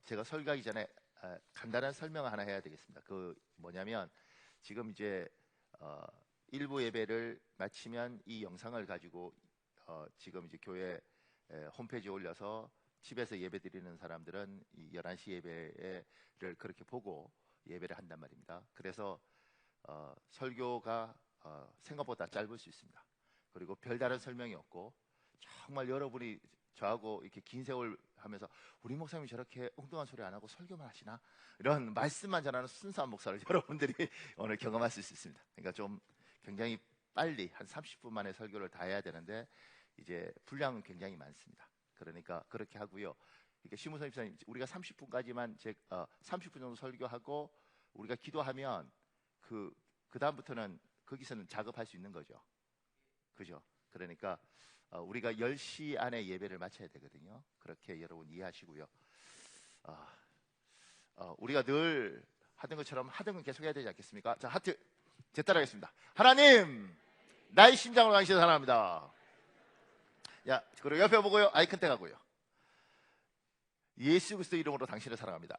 제가 설교하기 전에 간단한 설명을 하나 해야 되겠습니다. 그 뭐냐면 지금 이제 어, 일부 예배를 마치면 이 영상을 가지고 지금 이제 교회 홈페이지에 올려서 집에서 예배 드리는 사람들은 이 11시 예배를 그렇게 보고 예배를 한단 말입니다. 그래서 설교가 생각보다 짧을 수 있습니다. 그리고 별다른 설명이 없고 정말 여러분이 저하고 이렇게 긴 세월 하면서 우리 목사님이 저렇게 엉뚱한 소리 안 하고 설교만 하시나? 이런 말씀만 전하는 순수한 목사를 여러분들이 오늘 경험하실 수 있습니다. 그러니까 좀 굉장히 빨리 한 30분 만에 설교를 다 해야 되는데 이제 분량은 굉장히 많습니다. 그러니까 그렇게 하고요. 이렇게 시무선 집사님 우리가 30분까지만 30분 정도 설교하고 우리가 기도하면 그 다음부터는 거기서는 작업할 수 있는 거죠. 그죠? 그러니까 우리가 10시 안에 예배를 마쳐야 되거든요. 그렇게 여러분 이해하시고요. 우리가 늘 하던 것처럼 하던 건 계속 해야 되지 않겠습니까? 자, 하트 제 따라하겠습니다. 하나님, 나의 심장으로 당신을 사랑합니다. 야, 그리고 옆에 보고요. 아이 컨택 하고요. 예수 그리스도 이름으로 당신을 사랑합니다.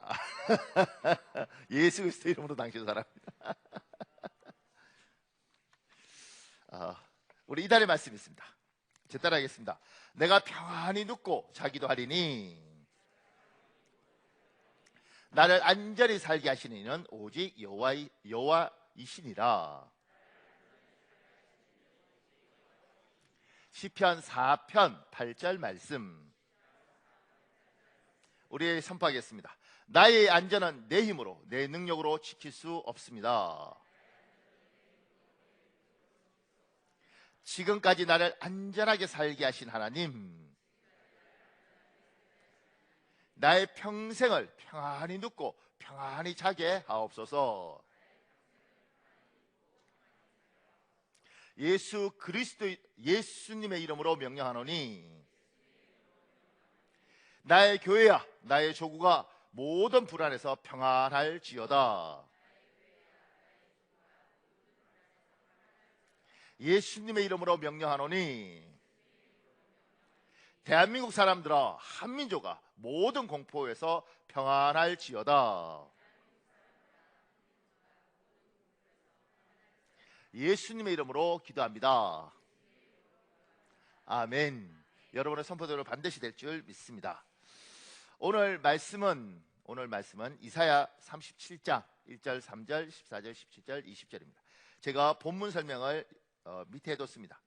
예수 그리스도 이름으로 당신을 사랑합니다. 우리 이달의 말씀이 있습니다. 제 따라하겠습니다. 내가 평안히 눕고 자기도 하리니 나를 안전히 살게 하시는 이는 오직 여호와이시니라. 시편 4편 8절 말씀 우리 선포하겠습니다. 나의 안전은 내 힘으로 내 능력으로 지킬 수 없습니다. 지금까지 나를 안전하게 살게 하신 하나님, 나의 평생을 평안히 눕고 평안히 자게 하옵소서. 예수님의 이름으로 명령하노니 나의 교회야 나의 조국아 모든 불안에서 평안할지어다. 예수님의 이름으로 명령하노니 대한민국 사람들아 한민족아 모든 공포에서 평안할지어다. 예수님의 이름으로 기도합니다. 아멘. 여러분의 선포대로 반드시 될 줄 믿습니다. 오늘 말씀은 이사야 37장 1절 3절 14절 17절 20절입니다. 제가 본문 설명을 밑에 해뒀습니다.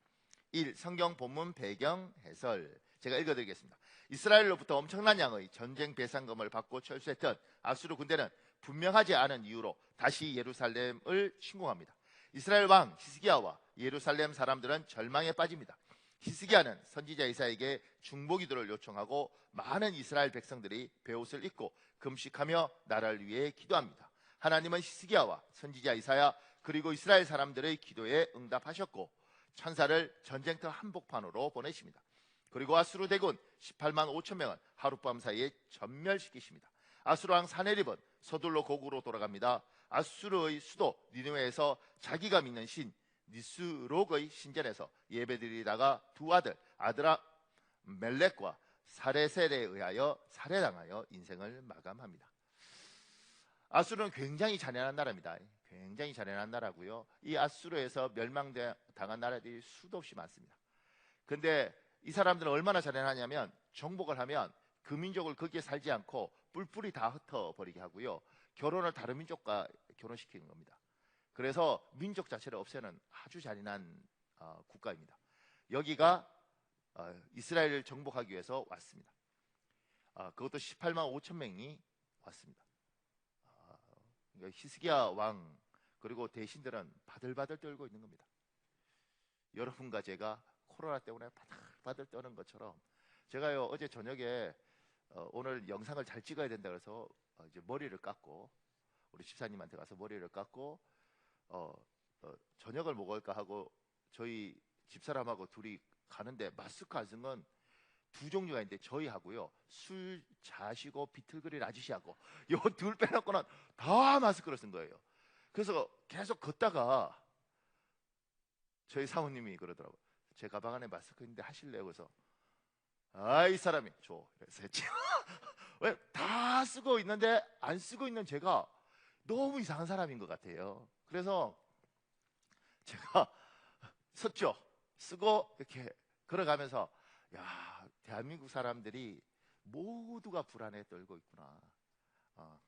1. 성경 본문 배경 해설 제가 읽어드리겠습니다. 이스라엘로부터 엄청난 양의 전쟁 배상금을 받고 철수했던 아수르 군대는 분명하지 않은 이유로 다시 예루살렘을 침공합니다. 이스라엘 왕 히스기야와 예루살렘 사람들은 절망에 빠집니다. 히스기야는 선지자 이사야에게 중보기도를 요청하고 많은 이스라엘 백성들이 베옷을 입고 금식하며 나라를 위해 기도합니다. 하나님은 히스기야와 선지자 이사야 그리고 이스라엘 사람들의 기도에 응답하셨고 천사를 전쟁터 한복판으로 보내십니다. 그리고 아수르 대군 18만 5천 명은 하룻밤 사이에 전멸시키십니다. 아수르 왕 사네립은 서둘러 고국으로 돌아갑니다. 아수르의 수도 니느웨에서 자기가 믿는 신 니스록의 신전에서 예배드리다가 두 아들아 멜렉과 사레셀에 의하여 살해당하여 인생을 마감합니다. 아수르는 굉장히 잔인한 나라입니다. 굉장히 잔인한 나라고요. 이 아수르에서 멸망당한 나라들이 수도 없이 많습니다. 근데 이 사람들은 얼마나 잔인하냐면 정복을 하면 그 민족을 거기에 살지 않고 뿔뿔이 다 흩어버리게 하고요. 결혼을 다른 민족과 결혼시키는 겁니다. 그래서 민족 자체를 없애는 아주 잔인한 국가입니다. 여기가 이스라엘을 정복하기 위해서 왔습니다. 그것도 18만 5천 명이 왔습니다. 히스기야 왕 그리고 대신들은 바들바들 떨고 있는 겁니다. 여러분과 제가 코로나 때문에 바들바들 떠는 것처럼 제가요 어제 저녁에 오늘 영상을 잘 찍어야 된다 그래서 이제 머리를 깎고 우리 집사님한테 가서 머리를 깎고 저녁을 먹을까 하고 저희 집사람하고 둘이 가는데 마스크 안 쓴 건 두 종류가 있는데 저희하고요 술 자시고 비틀거리는 아저씨하고 요 둘 빼놓고는 다 마스크를 쓴 거예요. 그래서 계속 걷다가 저희 사모님이 그러더라고요. 제 가방 안에 마스크 있는데 하실래요? 그래서 이 사람이 줘. 그래서 했지. 왜? 다 쓰고 있는데 안 쓰고 있는 제가 너무 이상한 사람인 것 같아요. 그래서 제가 썼죠. 쓰고 이렇게 걸어가면서 야, 대한민국 사람들이 모두가 불안에 떨고 있구나. 어,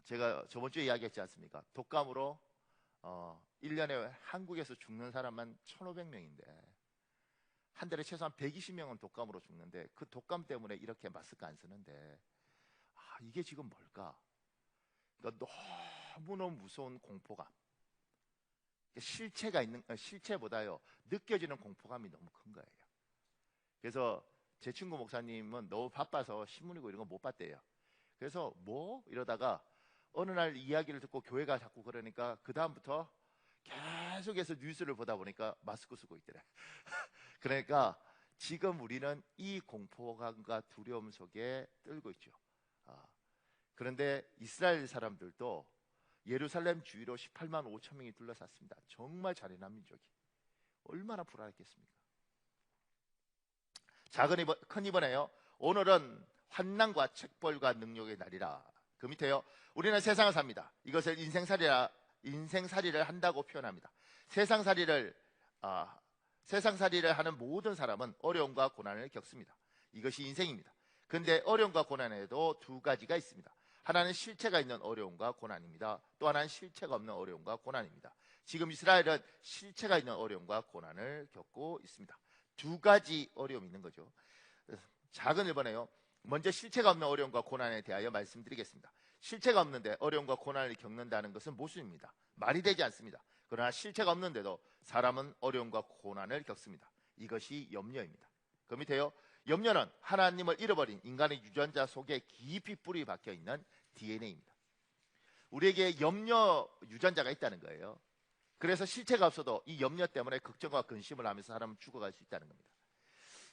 제가 저번 주에 이야기했지 않습니까? 독감으로 1년에 한국에서 죽는 사람만 1,500명인데 한 달에 최소한 120명은 독감으로 죽는데 그 독감 때문에 이렇게 마스크 안 쓰는데 이게 지금 뭘까? 그러니까 너무너무 무서운 공포감. 실체보다요 느껴지는 공포감이 너무 큰 거예요. 그래서 제 친구 목사님은 너무 바빠서 신문이고 이런 거 못 봤대요. 그래서 뭐 이러다가 어느 날 이야기를 듣고 교회가 자꾸 그러니까 그 다음부터 계속해서 뉴스를 보다 보니까 마스크 쓰고 있더래. 그러니까 지금 우리는 이 공포감과 두려움 속에 떨고 있죠. 아, 그런데 이스라엘 사람들도 예루살렘 주위로 18만 5천 명이 둘러쌌습니다. 정말 잔인한 민족이 얼마나 불안했겠습니까? 큰 이번에요. 오늘은 환난과 책벌과 능력의 날이라. 그 밑에요. 우리는 세상을 삽니다. 이것을 인생살이를 한다고 표현합니다. 세상살이를 하는 모든 사람은 어려움과 고난을 겪습니다. 이것이 인생입니다. 근데 어려움과 고난에도 두 가지가 있습니다. 하나는 실체가 있는 어려움과 고난입니다. 또 하나는 실체가 없는 어려움과 고난입니다. 지금 이스라엘은 실체가 있는 어려움과 고난을 겪고 있습니다. 두 가지 어려움이 있는 거죠. 작은 1번에요. 먼저 실체가 없는 어려움과 고난에 대하여 말씀드리겠습니다. 실체가 없는데 어려움과 고난을 겪는다는 것은 모순입니다. 말이 되지 않습니다. 그러나 실체가 없는데도 사람은 어려움과 고난을 겪습니다. 이것이 염려입니다. 그 밑에요. 염려는 하나님을 잃어버린 인간의 유전자 속에 깊이 뿌리 박혀 있는 DNA입니다. 우리에게 염려 유전자가 있다는 거예요. 그래서 실체가 없어도 이 염려 때문에 걱정과 근심을 하면서 사람은 죽어갈 수 있다는 겁니다.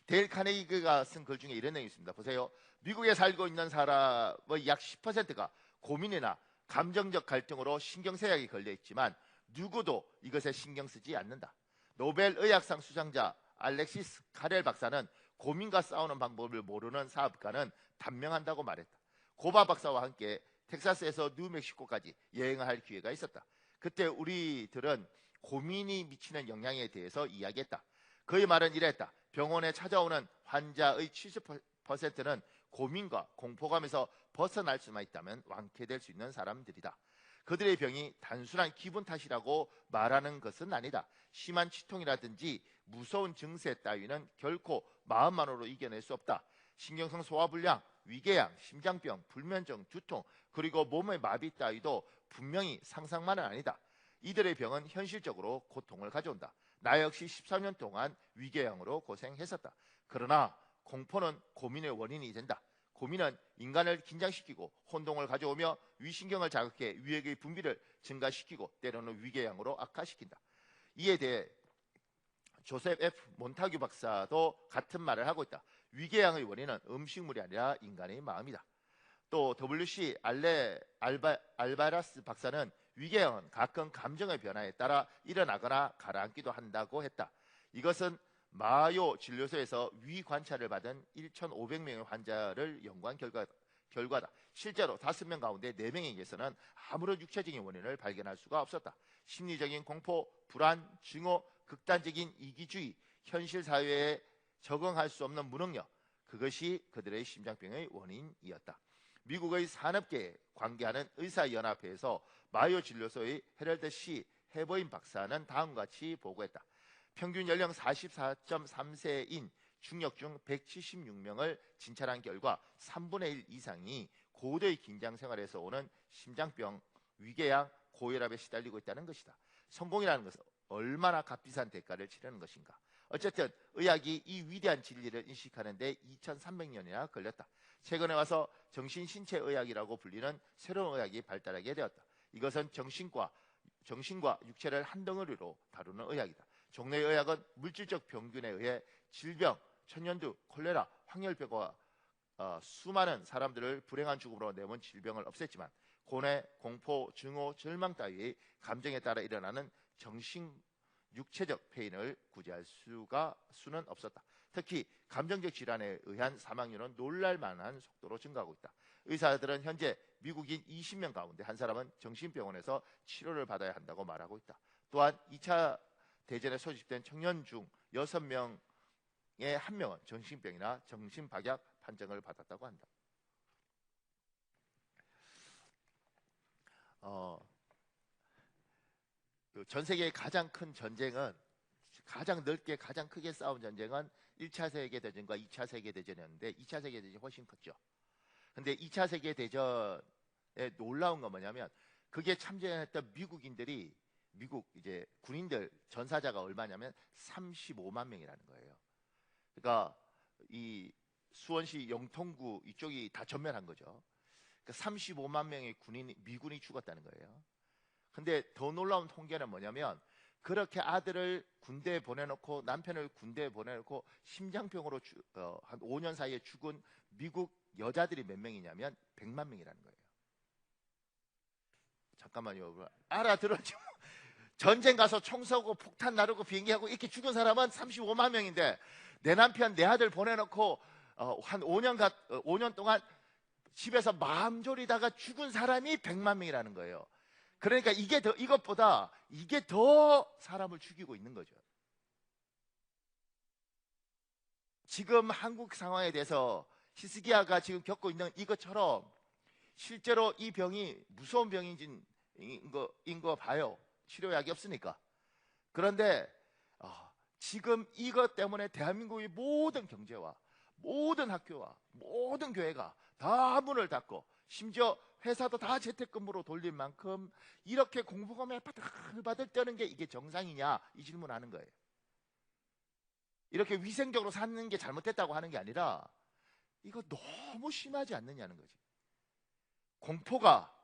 데일 카네기가 쓴 글 중에 이런 내용이 있습니다. 보세요. 미국에 살고 있는 사람의 약 10%가 고민이나 감정적 갈등으로 신경쇠약이 걸려있지만 누구도 이것에 신경 쓰지 않는다. 노벨 의학상 수상자 알렉시스 카렐 박사는 고민과 싸우는 방법을 모르는 사업가는 단명한다고 말했다. 고바 박사와 함께 텍사스에서 뉴멕시코까지 여행을 할 기회가 있었다. 그때 우리들은 고민이 미치는 영향에 대해서 이야기했다. 그의 말은 이랬다. 병원에 찾아오는 환자의 70%는 고민과 공포감에서 벗어날 수만 있다면 완쾌될 수 있는 사람들이다. 그들의 병이 단순한 기분 탓이라고 말하는 것은 아니다. 심한 치통이라든지 무서운 증세 따위는 결코 마음만으로 이겨낼 수 없다. 신경성 소화불량, 위궤양, 심장병, 불면증, 두통, 그리고 몸의 마비 따위도 분명히 상상만은 아니다. 이들의 병은 현실적으로 고통을 가져온다. 나 역시 13년 동안 위궤양으로 고생했었다. 그러나 공포는 고민의 원인이 된다. 고민은 인간을 긴장시키고 혼동을 가져오며 위신경을 자극해 위액의 분비를 증가시키고 때로는 위궤양으로 악화시킨다. 이에 대해 조셉 F. 몬타규 박사도 같은 말을 하고 있다. 위궤양의 원인은 음식물이 아니라 인간의 마음이다. 또 WC 알바라스 박사는 위궤양은 가끔 감정의 변화에 따라 일어나거나 가라앉기도 한다고 했다. 이것은 마요 진료소에서 위 관찰을 받은 1,500명의 환자를 연구한 결과다. 실제로 5명 가운데 4명에게서는 아무런 육체적인 원인을 발견할 수가 없었다. 심리적인 공포, 불안, 증오, 극단적인 이기주의, 현실 사회에 적응할 수 없는 무능력, 그것이 그들의 심장병의 원인이었다. 미국의 산업계에 관계하는 의사연합회에서 마요 진료소의 헤럴드 C. 해버인 박사는 다음과 같이 보고했다. 평균 연령 44.3세인 중력 중 176명을 진찰한 결과 3분의 1 이상이 고도의 긴장 생활에서 오는 심장병, 위궤양, 고혈압에 시달리고 있다는 것이다. 성공이라는 것은 얼마나 값비싼 대가를 치르는 것인가. 어쨌든 의학이 이 위대한 진리를 인식하는 데 2300년이나 걸렸다. 최근에 와서 정신신체의학이라고 불리는 새로운 의학이 발달하게 되었다. 이것은 정신과 육체를 한 덩어리로 다루는 의학이다. 종래의 의학은 물질적 병균에 의해 질병, 천연두, 콜레라, 황열병과 수많은 사람들을 불행한 죽음으로 내몬 질병을 없앴지만 고뇌, 공포, 증오, 절망 따위의 감정에 따라 일어나는 육체적 폐인을 구제할 수는 없었다. 특히 감정적 질환에 의한 사망률은 놀랄 만한 속도로 증가하고 있다. 의사들은 현재 미국인 20명 가운데 한 사람은 정신병원에서 치료를 받아야 한다고 말하고 있다. 또한 2차 대전에 소집된 청년 중 6명의 1명은 정신병이나 정신박약 판정을 받았다고 한다. 전 세계의 가장 큰 전쟁은, 가장 넓게 가장 크게 싸운 전쟁은 1차 세계대전과 2차 세계대전이었는데 2차 세계대전이 훨씬 컸죠. 근데 2차 세계대전에 놀라운 건 뭐냐면 그게 참전했던 미국인들이, 미국 이제 군인들 전사자가 얼마냐면 35만 명이라는 거예요. 그러니까 이 수원시 영통구 이쪽이 다 전멸한 거죠. 그러니까 35만 명의 미군이 죽었다는 거예요. 근데 더 놀라운 통계는 뭐냐면 그렇게 아들을 군대에 보내놓고 남편을 군대에 보내놓고 심장병으로 한 5년 사이에 죽은 미국 여자들이 몇 명이냐면 100만 명이라는 거예요. 잠깐만요. 알아들었죠? 전쟁 가서 총 쏘고 폭탄 나르고 비행기하고 이렇게 죽은 사람은 35만 명인데 내 남편 내 아들 보내놓고 한 5년 동안 집에서 마음 졸이다가 죽은 사람이 100만 명이라는 거예요. 그러니까 이것보다 이게 더 사람을 죽이고 있는 거죠. 지금 한국 상황에 대해서 히스기야가 지금 겪고 있는 이것처럼 실제로 이 병이 무서운 병인 거 봐요. 치료약이 없으니까. 그런데 지금 이것 때문에 대한민국의 모든 경제와 모든 학교와 모든 교회가 다 문을 닫고 심지어 회사도 다 재택근무로 돌릴 만큼 이렇게 공부감에 바들바들 떠는 게 이게 정상이냐 이 질문하는 거예요. 이렇게 위생적으로 사는 게 잘못됐다고 하는 게 아니라 이거 너무 심하지 않느냐는 거지. 공포가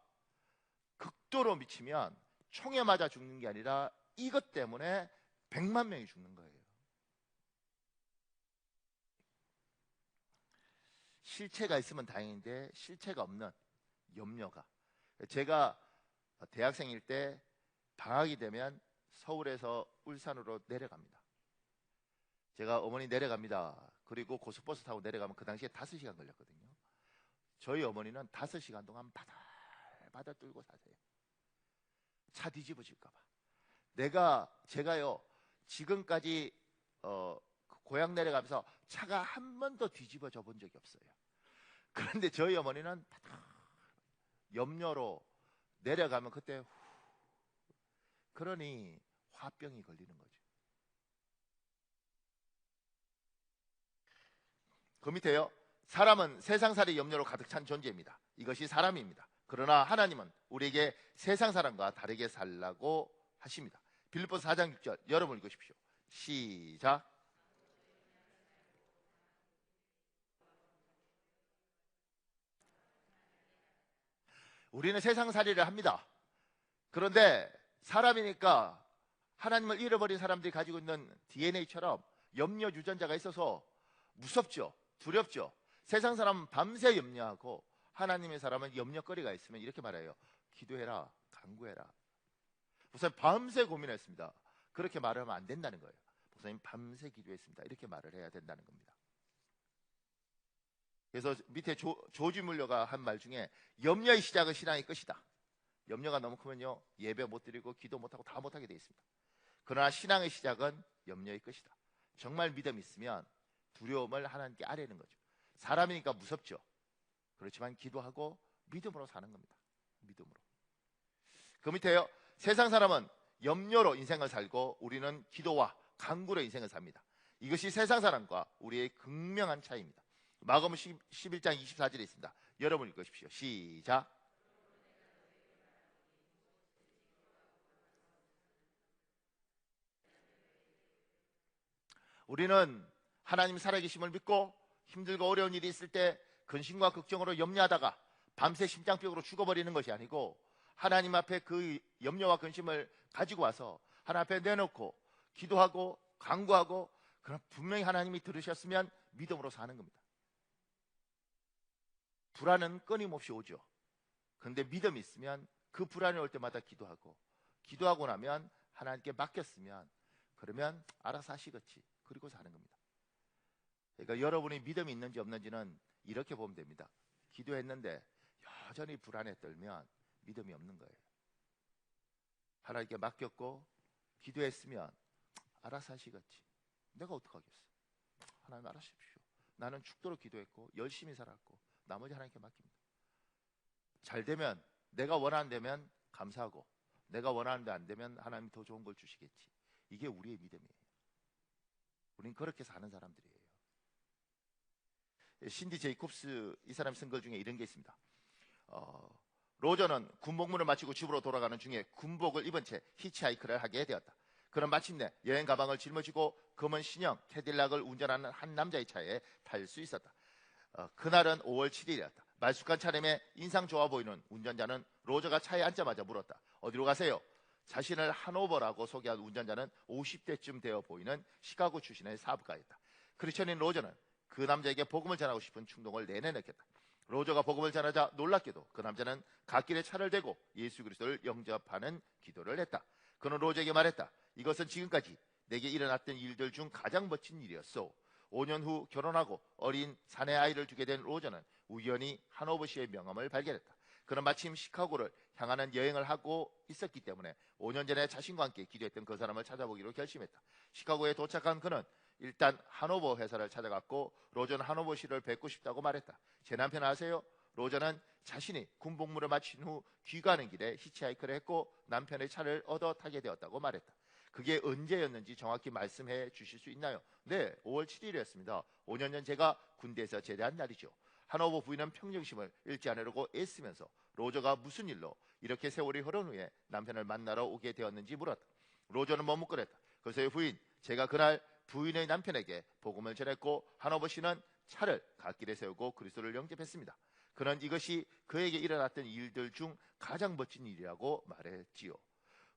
극도로 미치면 총에 맞아 죽는 게 아니라 이것 때문에 100만 명이 죽는 거예요. 실체가 있으면 다행인데 실체가 없는 염려가. 제가 대학생일 때 방학이 되면 서울에서 울산으로 내려갑니다. 제가 어머니 내려갑니다. 그리고 고속버스 타고 내려가면 그 당시에 5시간 걸렸거든요. 저희 어머니는 5시간 동안 바들바들 떨고 사세요. 차 뒤집어질까 봐. 제가요 지금까지 고향 내려가면서 차가 한 번도 뒤집어져 본 적이 없어요. 그런데 저희 어머니는 염려로 내려가면 그때 그러니 화병이 걸리는 거죠. 그 밑에요. 사람은 세상살이 염려로 가득 찬 존재입니다. 이것이 사람입니다. 그러나 하나님은 우리에게 세상 사람과 다르게 살라고 하십니다. 빌립보서 4장 6절 여러분 읽으십시오. 시작. 우리는 세상살이를 합니다. 그런데 사람이니까 하나님을 잃어버린 사람들이 가지고 있는 DNA처럼 염려 유전자가 있어서 무섭죠. 두렵죠. 세상 사람은 밤새 염려하고 하나님의 사람은 염려거리가 있으면 이렇게 말해요. 기도해라, 간구해라. 목사님 밤새 고민했습니다. 그렇게 말하면 안 된다는 거예요. 목사님 밤새 기도했습니다. 이렇게 말을 해야 된다는 겁니다. 그래서 밑에 조지 물러가 한 말 중에 염려의 시작은 신앙의 끝이다. 염려가 너무 크면요 예배 못 드리고 기도 못하고 다 못하게 돼 있습니다. 그러나 신앙의 시작은 염려의 끝이다. 정말 믿음이 있으면 두려움을 하나님께 아뢰는 거죠. 사람이니까 무섭죠. 그렇지만 기도하고 믿음으로 사는 겁니다. 믿음으로. 그 밑에요. 세상 사람은 염려로 인생을 살고 우리는 기도와 간구로 인생을 삽니다. 이것이 세상 사람과 우리의 극명한 차이입니다. 마가복음 11장 24절에 있습니다. 여러분 읽으십시오. 시작. 우리는 하나님 살아계심을 믿고 힘들고 어려운 일이 있을 때 근심과 걱정으로 염려하다가 밤새 심장병으로 죽어버리는 것이 아니고 하나님 앞에 그 염려와 근심을 가지고 와서 하나님 앞에 내놓고 기도하고 간구하고 그럼 분명히 하나님이 들으셨으면 믿음으로 사는 겁니다. 불안은 끊임없이 오죠. 그런데 믿음이 있으면 그 불안이 올 때마다 기도하고 나면 하나님께 맡겼으면 그러면 알아서 하시겠지. 그리고 사는 겁니다. 그러니까 여러분이 믿음이 있는지 없는지는 이렇게 보면 됩니다. 기도했는데 여전히 불안에 떨면 믿음이 없는 거예요. 하나님께 맡겼고 기도했으면 알아서 하시겠지. 내가 어떡하겠어. 하나님 알아주십시오. 나는 죽도록 기도했고 열심히 살았고 나머지 하나님께 맡깁니다. 잘 되면, 내가 원하는 감사하고, 내가 원하는데 안 되면 하나님이 더 좋은 걸 주시겠지. 이게 우리의 믿음이에요. 우린 그렇게 사는 사람들이에요. 신디 제이콥스, 이 사람 쓴 글 중에 이런 게 있습니다. 로저는 군복무를 마치고 집으로 돌아가는 중에 군복을 입은 채 히치하이크를 하게 되었다. 그는 마침내 여행 가방을 짊어지고 검은 신형 캐딜락을 운전하는 한 남자의 차에 탈 수 있었다. 그날은 5월 7일이었다. 말쑥한 차림에 인상 좋아 보이는 운전자는 로저가 차에 앉자마자 물었다. 어디로 가세요? 자신을 하노버라고 소개한 운전자는 50대쯤 되어 보이는 시카고 출신의 사업가였다. 크리스천인 로저는 그 남자에게 복음을 전하고 싶은 충동을 내내 느꼈다. 로저가 복음을 전하자 놀랍게도 그 남자는 갓길에 차를 대고 예수 그리스도를 영접하는 기도를 했다. 그는 로저에게 말했다. 이것은 지금까지 내게 일어났던 일들 중 가장 멋진 일이었소. 5년 후 결혼하고 어린 사내 아이를 두게 된 로저는 우연히 하노버시의 명함을 발견했다. 그는 마침 시카고를 향하는 여행을 하고 있었기 때문에 5년 전에 자신과 함께 기도했던 그 사람을 찾아보기로 결심했다. 시카고에 도착한 그는 일단 하노버 회사를 찾아갔고 로저는 하노버시를 뵙고 싶다고 말했다. 제 남편 아세요? 로저는 자신이 군복무를 마친 후 귀가하는 길에 히치하이크를 했고 남편의 차를 얻어 타게 되었다고 말했다. 그게 언제였는지 정확히 말씀해 주실 수 있나요? 네, 5월 7일이었습니다. 5년 전 제가 군대에서 제대한 날이죠. 하노버 부인은 평정심을 잃지 않으려고 애쓰면서 로저가 무슨 일로 이렇게 세월이 흐른 후에 남편을 만나러 오게 되었는지 물었다. 로저는 머뭇거렸다. 그래서 부인, 제가 그날 부인의 남편에게 복음을 전했고 하노버 씨는 차를 갓길에 세우고 그리스도를 영접했습니다. 그는 이것이 그에게 일어났던 일들 중 가장 멋진 일이라고 말했지요.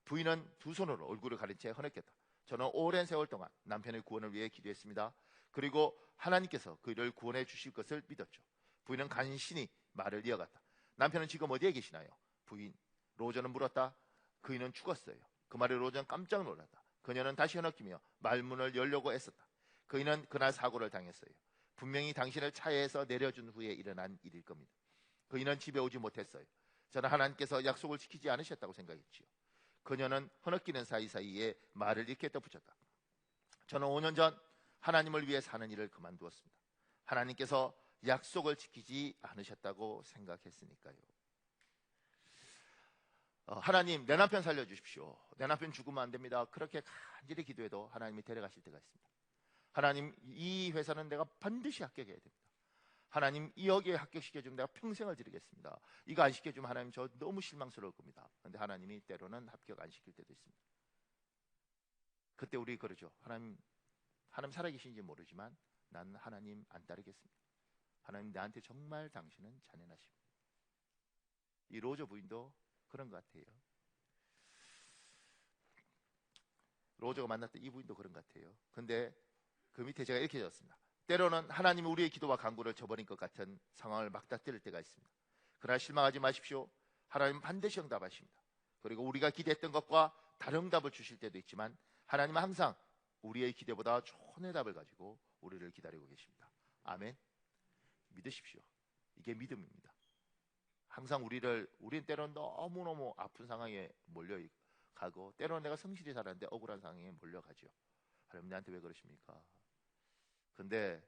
부인은 두 손으로 얼굴을 가린 채 흐느꼈다. 저는 오랜 세월 동안 남편의 구원을 위해 기도했습니다. 그리고 하나님께서 그를 구원해 주실 것을 믿었죠. 부인은 간신히 말을 이어갔다. 남편은 지금 어디에 계시나요? 부인, 로저는 물었다. 그이는 죽었어요. 그 말에 로저는 깜짝 놀랐다. 그녀는 다시 흐느끼며 말문을 열려고 애썼다. 그이는 그날 사고를 당했어요. 분명히 당신을 차에서 내려준 후에 일어난 일일 겁니다. 그이는 집에 오지 못했어요. 저는 하나님께서 약속을 지키지 않으셨다고 생각했지요. 그녀는 흐느끼는 사이사이에 말을 이렇게 덧붙였다. 저는 5년 전 하나님을 위해 사는 일을 그만두었습니다. 하나님께서 약속을 지키지 않으셨다고 생각했으니까요. 하나님, 내 남편 살려주십시오. 내 남편 죽으면 안 됩니다. 그렇게 간절히 기도해도 하나님이 데려가실 때가 있습니다. 하나님, 이 회사는 내가 반드시 합격해야 됩니다. 하나님, 이 여기에 합격시켜주면 내가 평생을 드리겠습니다. 이거 안 시켜주면 하나님 저 너무 실망스러울 겁니다. 그런데 하나님이 때로는 합격 안 시킬 때도 있습니다. 그때 우리 그러죠. 하나님 살아계신지 모르지만 난 하나님 안 따르겠습니다. 하나님, 나한테 정말 당신은 잔인하십니다. 이 로저 부인도 그런 것 같아요. 로저가 만났던 이 부인도 그런 것 같아요. 근데 그 밑에 제가 이렇게 적었습니다. 때로는 하나님이 우리의 기도와 간구를 저버린 것 같은 상황을 맞닥뜨릴 때가 있습니다. 그러나 실망하지 마십시오. 하나님은 반드시 응답하십니다. 그리고 우리가 기대했던 것과 다른 응답을 주실 때도 있지만 하나님은 항상 우리의 기대보다 좋은 응답을 가지고 우리를 기다리고 계십니다. 아멘. 믿으십시오. 이게 믿음입니다. 항상 우리는 때로는 너무너무 아픈 상황에 몰려가고 때로는 내가 성실히 살았는데 억울한 상황에 몰려가죠. 하나님, 나한테 왜 그러십니까? 근데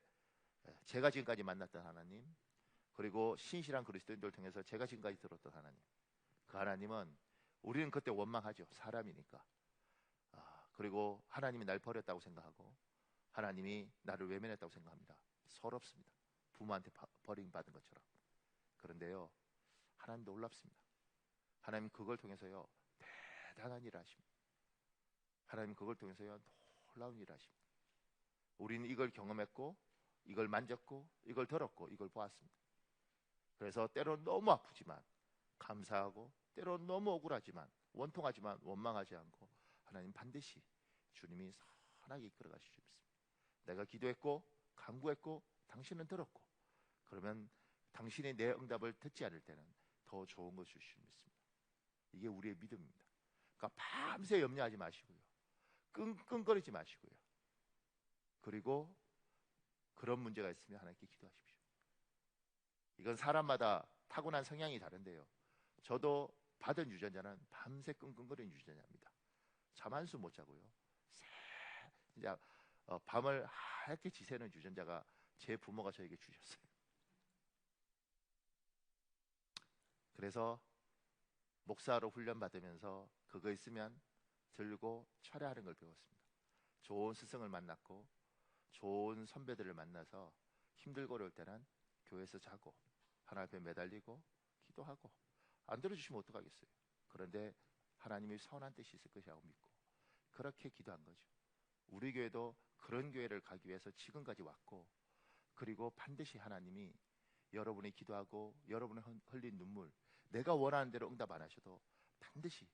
제가 지금까지 만났던 하나님, 그리고 신실한 그리스도인들을 통해서 제가 지금까지 들었던 하나님, 그 하나님은, 우리는 그때 원망하죠. 사람이니까. 그리고 하나님이 날 버렸다고 생각하고 하나님이 나를 외면했다고 생각합니다. 서럽습니다. 부모한테 버림받은 것처럼. 그런데요, 하나님 놀랍습니다. 하나님 그걸 통해서요 대단한 일을 하십니다. 하나님 그걸 통해서요 놀라운 일을 하십니다. 우리는 이걸 경험했고, 이걸 만졌고, 이걸 들었고, 이걸 보았습니다. 그래서 때로는 너무 아프지만 감사하고, 때로는 너무 억울하지만 원통하지만 원망하지 않고 하나님 반드시 주님이 선하게 이끌어 가실 줄 믿습니다. 내가 기도했고 간구했고 당신은 들었고, 그러면 당신이 내 응답을 듣지 않을 때는 더 좋은 것을 주실 줄 믿습니다. 이게 우리의 믿음입니다. 그러니까 밤새 염려하지 마시고요, 끙끙거리지 마시고요, 그리고 그런 문제가 있으면 하나님께 기도하십시오. 이건 사람마다 타고난 성향이 다른데요. 저도 받은 유전자는 밤새 끙끙거리는 유전자입니다. 잠 한숨 못 자고요. 진짜 밤을 하얗게 지새는 유전자가 제 부모가 저에게 주셨어요. 그래서 목사로 훈련받으면서 그거 있으면 들고 철회하는 걸 배웠습니다. 좋은 스승을 만났고 좋은 선배들을 만나서 힘들고 어려울 때는 교회에서 자고 하나님 앞에 매달리고 기도하고, 안 들어주시면 어떡하겠어요. 그런데 하나님의 선한 뜻이 있을 것이라고 믿고 그렇게 기도한 거죠. 우리 교회도 그런 교회를 가기 위해서 지금까지 왔고, 그리고 반드시 하나님이 여러분이 기도하고 여러분의 흘린 눈물, 내가 원하는 대로 응답 안 하셔도 반드시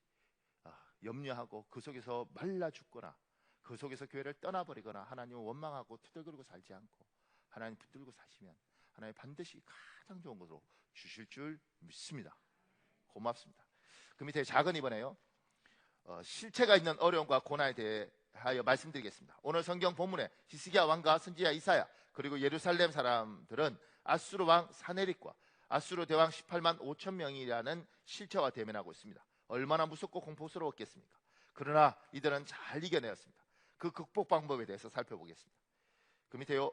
염려하고 그 속에서 말라 죽거나 그 속에서 교회를 떠나버리거나 하나님을 원망하고 투덜거리고 살지 않고 하나님 붙들고 사시면 하나님 반드시 가장 좋은 것으로 주실 줄 믿습니다. 고맙습니다. 그 밑에 작은 이번에요, 실체가 있는 어려움과 고난에 대하여 말씀드리겠습니다. 오늘 성경 본문에 히스기야 왕과 선지자 이사야 그리고 예루살렘 사람들은 아수르 왕 사네립과 아수르 대왕 18만 5천 명이라는 실체와 대면하고 있습니다. 얼마나 무섭고 공포스러웠겠습니까? 그러나 이들은 잘 이겨내었습니다. 그 극복 방법에 대해서 살펴보겠습니다. 그 밑에요,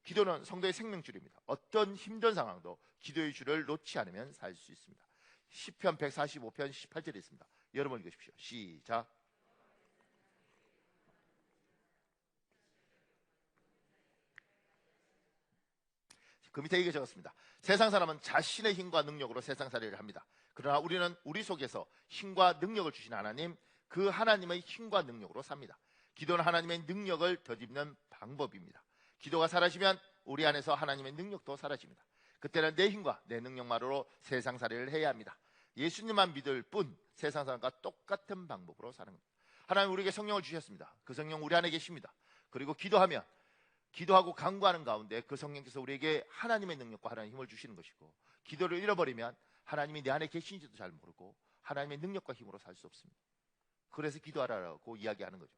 기도는 성도의 생명줄입니다. 어떤 힘든 상황도 기도의 줄을 놓지 않으면 살 수 있습니다. 시편 145편 18절에 있습니다. 여러분 읽으십시오. 시작. 그 밑에 이게 적었습니다. 세상 사람은 자신의 힘과 능력으로 세상살이를 합니다. 그러나 우리는 우리 속에서 힘과 능력을 주신 하나님, 그 하나님의 힘과 능력으로 삽니다. 기도는 하나님의 능력을 덧입는 방법입니다. 기도가 사라지면 우리 안에서 하나님의 능력도 사라집니다. 그때는 내 힘과 내 능력만으로 세상살이를 해야 합니다. 예수님만 믿을 뿐 세상 사람과 똑같은 방법으로 사는 겁니다. 하나님 우리에게 성령을 주셨습니다. 그 성령 우리 안에 계십니다. 그리고 기도하면, 기도하고 간구하는 가운데 그 성령께서 우리에게 하나님의 능력과 하나님의 힘을 주시는 것이고, 기도를 잃어버리면 하나님이 내 안에 계신지도 잘 모르고 하나님의 능력과 힘으로 살 수 없습니다. 그래서 기도하라고 이야기하는 거죠.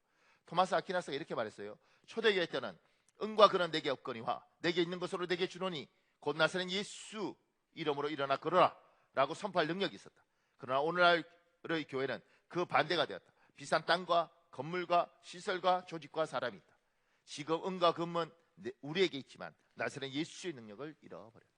토마스 아퀴나스가 이렇게 말했어요. 초대교회 때는 은과 금은 내게 없거니와 내게 있는 것으로 내게 주노니 곧 나서는 예수 이름으로 일어나 걸어라 라고 선포할 능력이 있었다. 그러나 오늘날의 교회는 그 반대가 되었다. 비싼 땅과 건물과 시설과 조직과 사람이 있다. 지금 은과 금은 우리에게 있지만 나서는 예수의 능력을 잃어버렸다.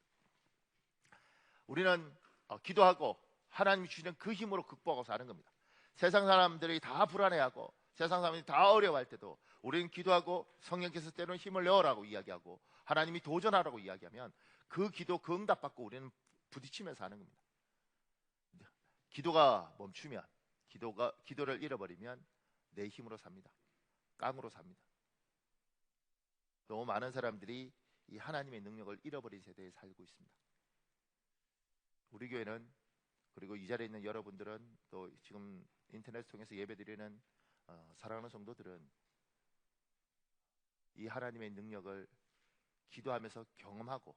우리는 기도하고 하나님이 주시는 그 힘으로 극복하고 사는 겁니다. 세상 사람들이 다 불안해하고 세상 사람들이 다 어려워할 때도 우리는 기도하고 성령께서 때로는 힘을 내어라고 이야기하고 하나님이 도전하라고 이야기하면 그 기도, 그 응답 받고 우리는 부딪히면서 사는 겁니다. 기도가 멈추면, 기도를 잃어버리면 내 힘으로 삽니다. 깡으로 삽니다. 너무 많은 사람들이 이 하나님의 능력을 잃어버린 세대에 살고 있습니다. 우리 교회는, 그리고 이 자리에 있는 여러분들은, 또 지금 인터넷 통해서 예배드리는 사랑하는 성도들은 이 하나님의 능력을 기도하면서 경험하고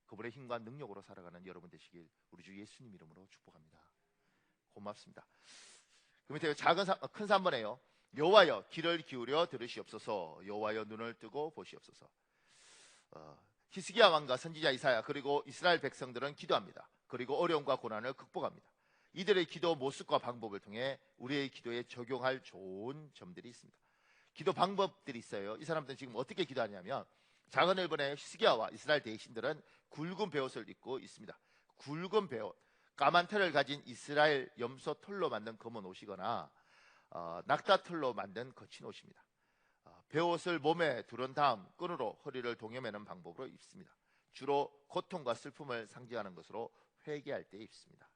그분의 힘과 능력으로 살아가는 여러분 되시길 우리 주 예수님 이름으로 축복합니다. 고맙습니다. 그 밑에 큰 3번에요. 여호와여 귀를 기울여 들으시옵소서. 여호와여 눈을 뜨고 보시옵소서. 히스기야 왕과 선지자 이사야 그리고 이스라엘 백성들은 기도합니다. 그리고 어려움과 고난을 극복합니다. 이들의 기도 모습과 방법을 통해 우리의 기도에 적용할 좋은 점들이 있습니다. 기도 방법들이 있어요. 이 사람들은 지금 어떻게 기도하냐면, 작은 일본의 히스기야와 이스라엘 대신들은 굵은 베옷을 입고 있습니다. 굵은 베옷, 까만 털을 가진 이스라엘 염소 털로 만든 검은 옷이거나 낙타 털로 만든 거친 옷입니다. 베옷을 몸에 두른 다음 끈으로 허리를 동여매는 방법으로 입습니다. 주로 고통과 슬픔을 상징하는 것으로 회개할 때 입습니다.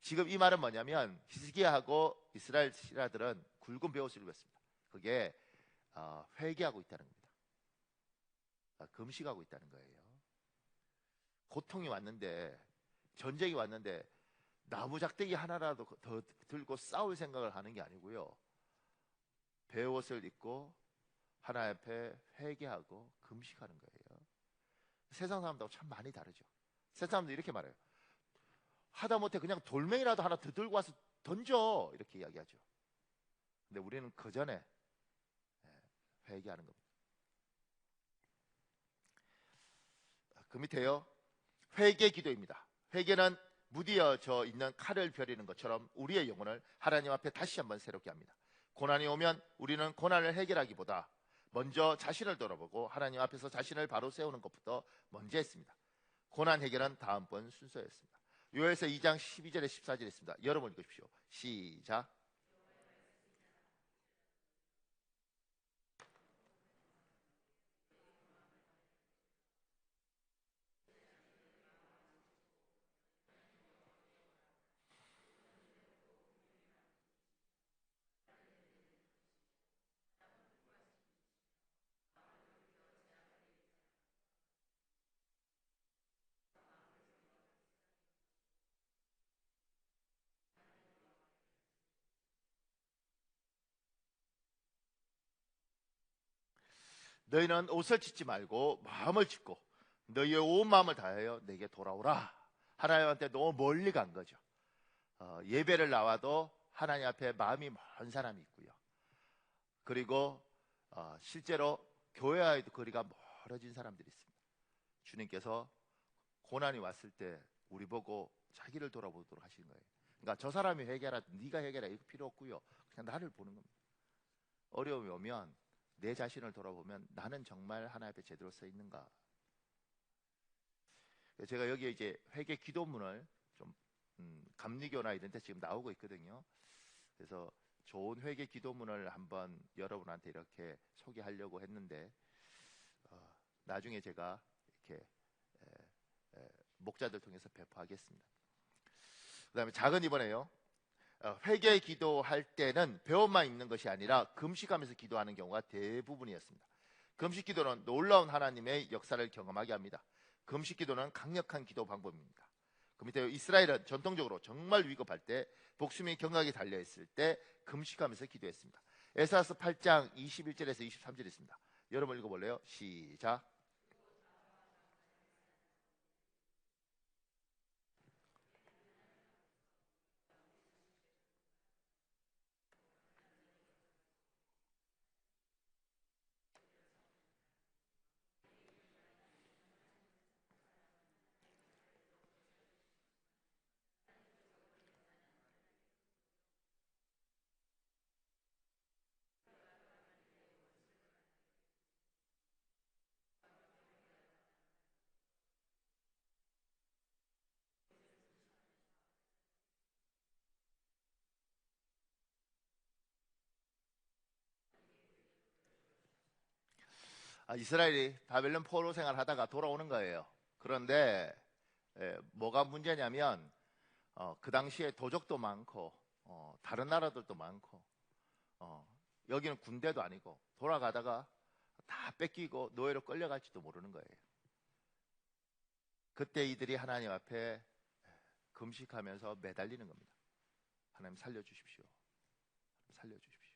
지금 이 말은 뭐냐면, 히스기야하고 이스라엘 신하들은 굵은 베옷을 입었습니다. 그게 회개하고 있다는 겁니다. 금식하고 있다는 거예요. 고통이 왔는데, 전쟁이 왔는데 나무 작대기 하나라도 더 들고 싸울 생각을 하는 게 아니고요, 베옷을 입고 하나님 앞에 회개하고 금식하는 거예요. 세상 사람들하고 참 많이 다르죠. 세상 사람들 이렇게 말해요. 하다못해 그냥 돌멩이라도 하나 더 들고 와서 던져, 이렇게 이야기하죠. 근데 우리는 그 전에 회개하는 겁니다. 그 밑에요. 회개 기도입니다. 회개는 무디어져 있는 칼을 벼리는 것처럼 우리의 영혼을 하나님 앞에 다시 한번 새롭게 합니다. 고난이 오면 우리는 고난을 해결하기보다 먼저 자신을 돌아보고 하나님 앞에서 자신을 바로 세우는 것부터 먼저 했습니다. 고난 해결은 다음번 순서였습니다. 요엘서 2장 12절에 14절에 있습니다. 여러분 읽으십시오. 시작. 너희는 옷을 찢지 말고 마음을 찢고 너희의 온 마음을 다하여 내게 돌아오라. 하나님한테 너무 멀리 간 거죠. 예배를 나와도 하나님 앞에 마음이 먼 사람이 있고요. 그리고 실제로 교회와도 거리가 멀어진 사람들이 있습니다. 주님께서 고난이 왔을 때 우리 보고 자기를 돌아보도록 하시는 거예요. 그러니까 저 사람이 해결하든 네가 해결해 이거 필요 없고요. 그냥 나를 보는 겁니다. 어려움이 오면 내 자신을 돌아보면 나는 정말 하나님 앞에 제대로 서 있는가. 제가 여기에 이제 회개 기도문을 좀 감리교나 이런 데 지금 나오고 있거든요. 그래서 좋은 회개 기도문을 한번 여러분한테 이렇게 소개하려고 했는데 나중에 제가 이렇게 목자들 통해서 배포하겠습니다. 그 다음에 작은 이번에요. 회개 기도할 때는 배움만 있는 것이 아니라 금식하면서 기도하는 경우가 대부분이었습니다. 금식 기도는 놀라운 하나님의 역사를 경험하게 합니다. 금식 기도는 강력한 기도 방법입니다. 그 밑에 이스라엘은 전통적으로 정말 위급할 때 목숨이 경각에 달려있을 때 금식하면서 기도했습니다. 에사야서 8장 21절에서 23절에 있습니다. 여러분 읽어볼래요? 시작. 이스라엘이 바벨론 포로 생활하다가 돌아오는 거예요. 그런데 뭐가 문제냐면 그 당시에 도적도 많고 다른 나라들도 많고 여기는 군대도 아니고 돌아가다가 다 뺏기고 노예로 끌려갈지도 모르는 거예요. 그때 이들이 하나님 앞에 금식하면서 매달리는 겁니다. 하나님 살려주십시오. 살려주십시오.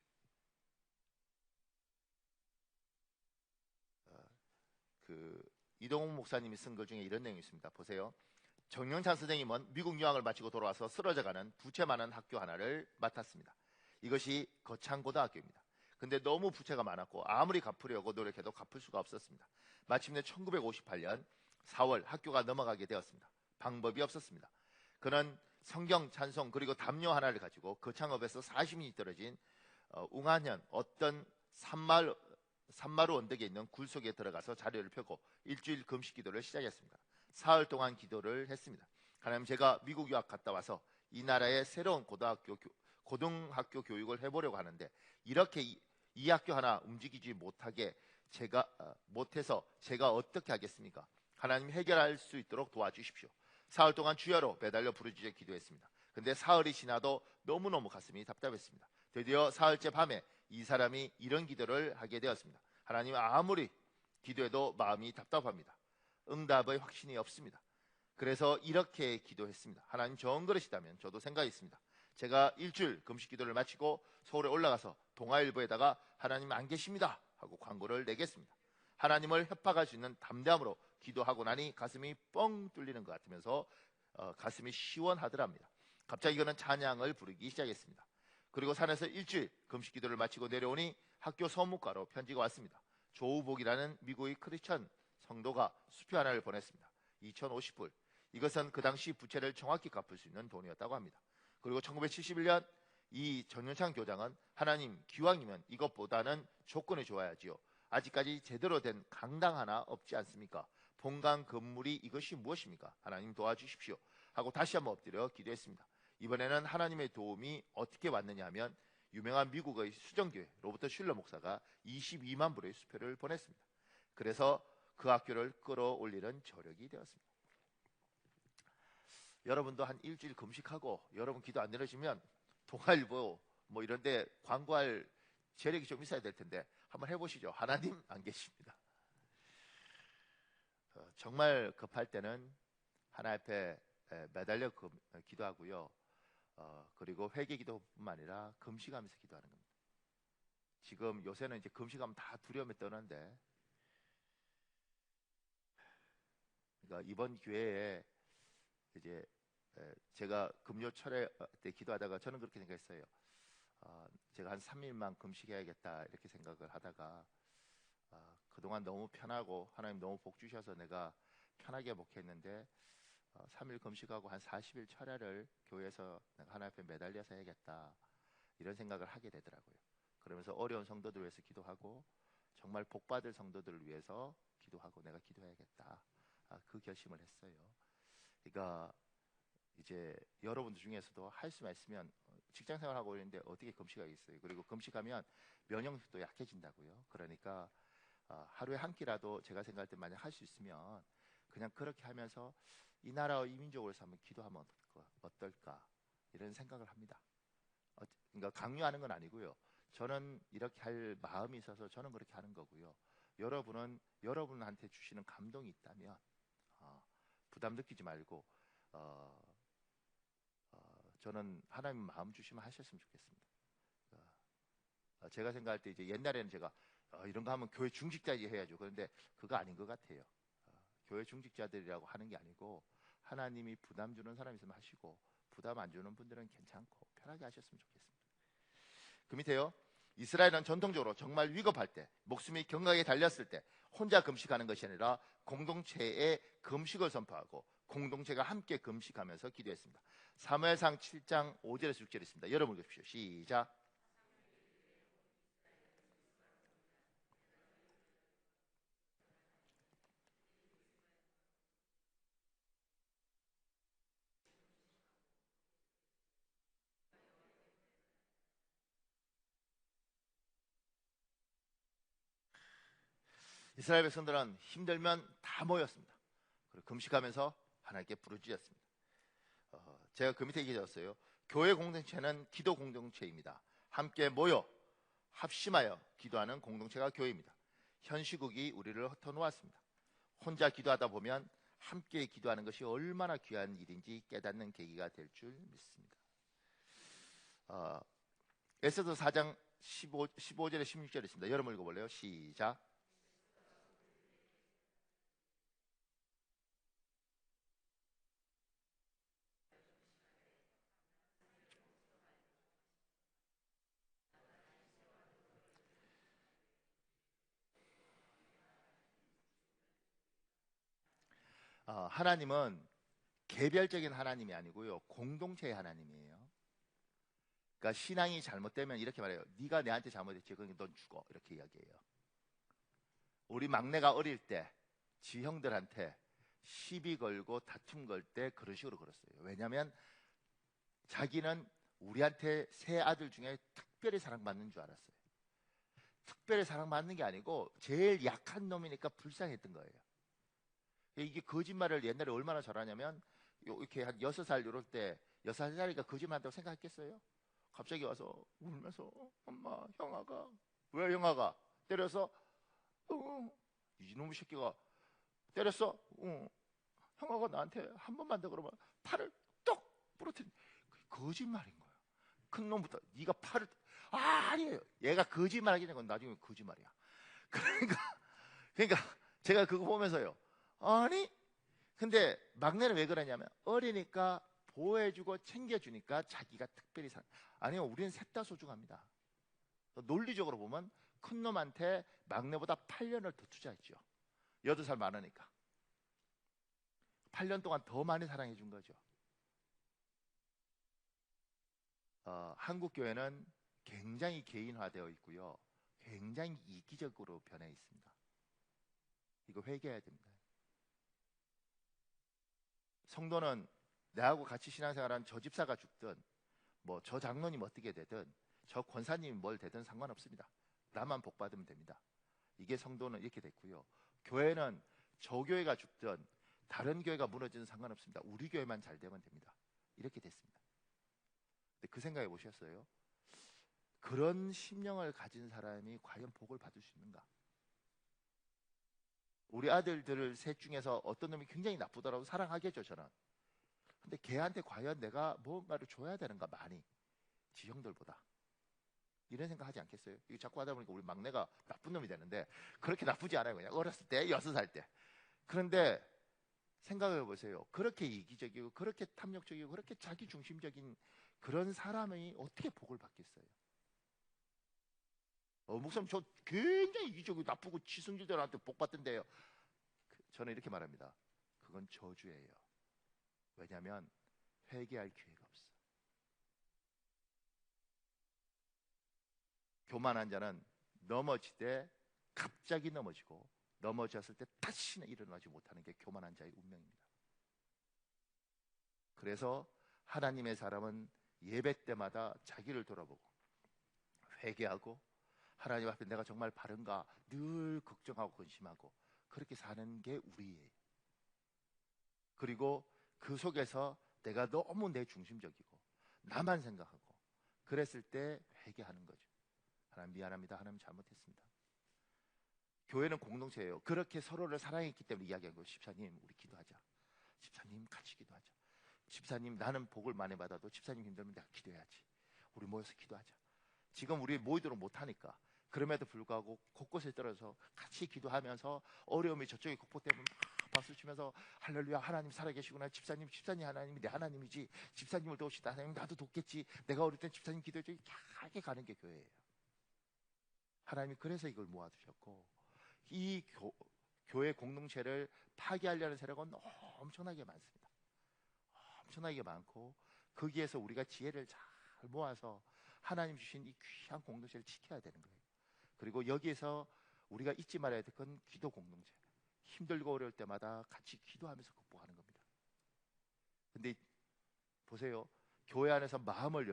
이동욱 목사님이 쓴 글 중에 이런 내용이 있습니다. 보세요. 정영찬 선생님은 미국 유학을 마치고 돌아와서 쓰러져가는 부채 많은 학교 하나를 맡았습니다. 이것이 거창고등학교입니다. 근데 너무 부채가 많았고 아무리 갚으려고 노력해도 갚을 수가 없었습니다. 마침내 1958년 4월 학교가 넘어가게 되었습니다. 방법이 없었습니다. 그는 성경 찬송 그리고 담요 하나를 가지고 거창읍에서 40인이 떨어진 웅한현 어떤 산마루 언덕에 있는 굴 속에 들어가서 자료를 펴고 일주일 금식 기도를 시작했습니다. 사흘 동안 기도를 했습니다. 하나님, 제가 미국 유학 갔다 와서 이 나라의 새로운 고등학교 교육을 해보려고 하는데 이렇게 이 학교 하나 움직이지 못해서 제가 어떻게 하겠습니까? 하나님, 해결할 수 있도록 도와주십시오. 사흘 동안 주야로 매달려 부르짖어 기도했습니다. 근데 사흘이 지나도 너무너무 가슴이 답답했습니다. 드디어 사흘째 밤에 이 사람이 이런 기도를 하게 되었습니다. 하나님, 아무리 기도해도 마음이 답답합니다. 응답의 확신이 없습니다. 그래서 이렇게 기도했습니다. 하나님, 좋은 그릇이다면 저도 생각했습니다. 제가 일주일 금식 기도를 마치고 서울에 올라가서 동아일보에다가 하나님 안 계십니다 하고 광고를 내겠습니다. 하나님을 협박할 수 있는 담대함으로 기도하고 나니 가슴이 뻥 뚫리는 것 같으면서 가슴이 시원하더랍니다. 갑자기 그는 찬양을 부르기 시작했습니다. 그리고 산에서 일주일 금식 기도를 마치고 내려오니 학교 서무과로 편지가 왔습니다. 조우복이라는 미국의 크리스천 성도가 수표 하나를 보냈습니다. 2,050불. 이것은 그 당시 부채를 정확히 갚을 수 있는 돈이었다고 합니다. 그리고 1971년 이 전윤창 교장은 하나님 기왕이면 이것보다는 조건이 좋아야지요. 아직까지 제대로 된 강당 하나 없지 않습니까? 본강 건물이 이것이 무엇입니까? 하나님 도와주십시오 하고 다시 한번 엎드려 기도했습니다. 이번에는 하나님의 도움이 어떻게 왔느냐 하면 유명한 미국의 수정교회 로버트 슐러 목사가 22만 불의 수표를 보냈습니다. 그래서 그 학교를 끌어올리는 저력이 되었습니다. 여러분도 한 일주일 금식하고 여러분 기도 안 들어지면 동아일보 뭐 이런 데 광고할 재력이 좀 있어야 될 텐데 한번 해보시죠. 하나님 안 계십니다. 정말 급할 때는 하나님 앞에 매달려 기도하고요. 그리고 회개 기도뿐만 아니라 금식하면서 기도하는 겁니다. 지금 요새는 이제 금식하면 다 두려움에 떠는데, 그러니까 이번 기회에 이제 제가 금요철에 때 기도하다가 저는 그렇게 생각했어요. 제가 한 3일만 금식해야겠다 이렇게 생각을 하다가 그동안 너무 편하고 하나님 너무 복 주셔서 내가 편하게 목했는데 3일 금식하고 한 40일 철야를 교회에서 내가 하나님 앞에 매달려서 해야겠다 이런 생각을 하게 되더라고요. 그러면서 어려운 성도들 위해서 기도하고 정말 복받을 성도들을 위해서 기도하고 내가 기도해야겠다 그 결심을 했어요. 그러니까 이제 여러분들 중에서도 할 수만 있으면 직장생활 하고 있는데 어떻게 금식하겠어요. 그리고 금식하면 면역력도 약해진다고요. 그러니까 하루에 한 끼라도 제가 생각할 때 만약 할 수 있으면 그냥 그렇게 하면서 이 나라와 이 민족을 위해서 한번 기도하면 어떨까 이런 생각을 합니다. 그러니까 강요하는 건 아니고요. 저는 이렇게 할 마음이 있어서 저는 그렇게 하는 거고요. 여러분은 여러분한테 주시는 감동이 있다면 부담 느끼지 말고 저는 하나님 마음 주시면 하셨으면 좋겠습니다. 제가 생각할 때 이제 옛날에는 제가 이런 거 하면 교회 중직자들이 해야죠. 그런데 그거 아닌 것 같아요. 교회 중직자들이라고 하는 게 아니고 하나님이 부담 주는 사람 있으면 하시고 부담 안 주는 분들은 괜찮고 편하게 하셨으면 좋겠습니다. 그 밑에요. 이스라엘은 전통적으로 정말 위급할 때 목숨이 경각에 달렸을 때 혼자 금식하는 것이 아니라 공동체의 금식을 선포하고 공동체가 함께 금식하면서 기도했습니다. 사무엘상 7장 5절에서 6절에 있습니다. 여러분 읽으십시오. 시작. 이스라엘 백성들은 힘들면 다 모였습니다. 그리고 금식하면서 하나님께 부르짖었습니다. 제가 그 밑에 얘기 적었어요. 교회 공동체는 기도 공동체입니다. 함께 모여 합심하여 기도하는 공동체가 교회입니다. 현 시국이 우리를 흩어놓았습니다. 혼자 기도하다 보면 함께 기도하는 것이 얼마나 귀한 일인지 깨닫는 계기가 될 줄 믿습니다. 에스더 4장 15절에 16절에 있습니다. 여러분 읽어볼래요? 시작. 하나님은 개별적인 하나님이 아니고요, 공동체의 하나님이에요. 그러니까 신앙이 잘못되면 이렇게 말해요. 네가 내한테 잘못했지, 그러니까 넌 죽어, 이렇게 이야기해요. 우리 막내가 어릴 때 지 형들한테 시비 걸고 다툼 걸 때 그런 식으로 걸었어요. 왜냐하면 자기는 우리한테 세 아들 중에 특별히 사랑받는 줄 알았어요. 특별히 사랑받는 게 아니고 제일 약한 놈이니까 불쌍했던 거예요. 이게 거짓말을 옛날에 얼마나 잘하냐면 이렇게 한 6살 이럴 때 6살짜리가 거짓말한다고 생각했겠어요? 갑자기 와서 울면서 엄마 형아가 왜 형아가 때려서 이놈의 새끼가 때렸어? 형아가 나한테 한 번만 더 그러면 팔을 똑 부러뜨린 거짓말인 거야. 큰 놈부터 네가 팔을 아니에요. 얘가 거짓말하기 전에 나중에 거짓말이야. 그러니까 제가 그거 보면서요. 아니 근데 막내는 왜 그러냐면 어리니까 보호해주고 챙겨주니까 자기가 특별히 아니요, 우리는 셋 다 소중합니다. 논리적으로 보면 큰 놈한테 막내보다 8년을 더 투자했죠. 8살 많으니까 8년 동안 더 많이 사랑해 준 거죠. 한국 교회는 굉장히 개인화되어 있고요. 굉장히 이기적으로 변해 있습니다. 이거 회개해야 됩니다. 성도는 나하고 같이 신앙생활한 저 집사가 죽든 뭐 저 장로님 어떻게 되든 저 권사님이 뭘 되든 상관없습니다. 나만 복 받으면 됩니다. 이게 성도는 이렇게 됐고요. 교회는 저 교회가 죽든 다른 교회가 무너지든 상관없습니다. 우리 교회만 잘 되면 됩니다. 이렇게 됐습니다. 근데 그 생각해 보셨어요? 그런 심령을 가진 사람이 과연 복을 받을 수 있는가? 우리 아들들을 셋 중에서 어떤 놈이 굉장히 나쁘더라도 사랑하겠죠, 저는. 근데 걔한테 과연 내가 뭔가를 줘야 되는가, 많이. 지 형들보다. 이런 생각 하지 않겠어요? 이거 자꾸 하다 보니까 우리 막내가 나쁜 놈이 되는데, 그렇게 나쁘지 않아요, 그냥. 어렸을 때, 6살 때. 그런데 생각해 보세요. 그렇게 이기적이고, 그렇게 탐욕적이고, 그렇게 자기중심적인 그런 사람이 어떻게 복을 받겠어요? 목사님, 저 굉장히 이기적이고 나쁘고 지승질들한테 복 받던데요. 저는 이렇게 말합니다. 그건 저주예요. 왜냐하면 회개할 기회가 없어. 교만한 자는 넘어지되 갑자기 넘어지고 넘어졌을 때 다시는 일어나지 못하는 게 교만한 자의 운명입니다. 그래서 하나님의 사람은 예배 때마다 자기를 돌아보고 회개하고 하나님 앞에 내가 정말 바른가 늘 걱정하고 근심하고 그렇게 사는 게 우리예요. 그리고 그 속에서 내가 너무 내 중심적이고 나만 생각하고 그랬을 때 회개하는 거죠. 하나님 미안합니다. 하나님 잘못했습니다. 교회는 공동체예요. 그렇게 서로를 사랑했기 때문에 이야기한 거예요. 집사님 우리 기도하자. 집사님 같이 기도하자. 집사님 나는 복을 많이 받아도 집사님 힘들면 내가 기도해야지. 우리 모여서 기도하자. 지금 우리 모이도록 못하니까 그럼에도 불구하고 곳곳에 떨어져서 같이 기도하면서 어려움이 저쪽에 극복되면 박수 치면서 할렐루야 하나님 살아계시구나. 집사님 하나님이 내 하나님이지. 집사님을 도우시다. 하나님 나도 돕겠지. 내가 어릴 땐 집사님 기도해줘. 이렇게 가는 게 교회예요. 하나님이 그래서 이걸 모아두셨고 이 교회 공동체를 파괴하려는 세력은 엄청나게 많습니다. 엄청나게 많고 거기에서 우리가 지혜를 잘 모아서 하나님 주신 이 귀한 공동체를 지켜야 되는 거예요. 그리고 여기에서 우리가 잊지 말아야 될 건 기도 공동체. 힘들고 어려울 때마다 같이 기도하면서 극복하는 겁니다. 근데 보세요. 교회 안에서 마음을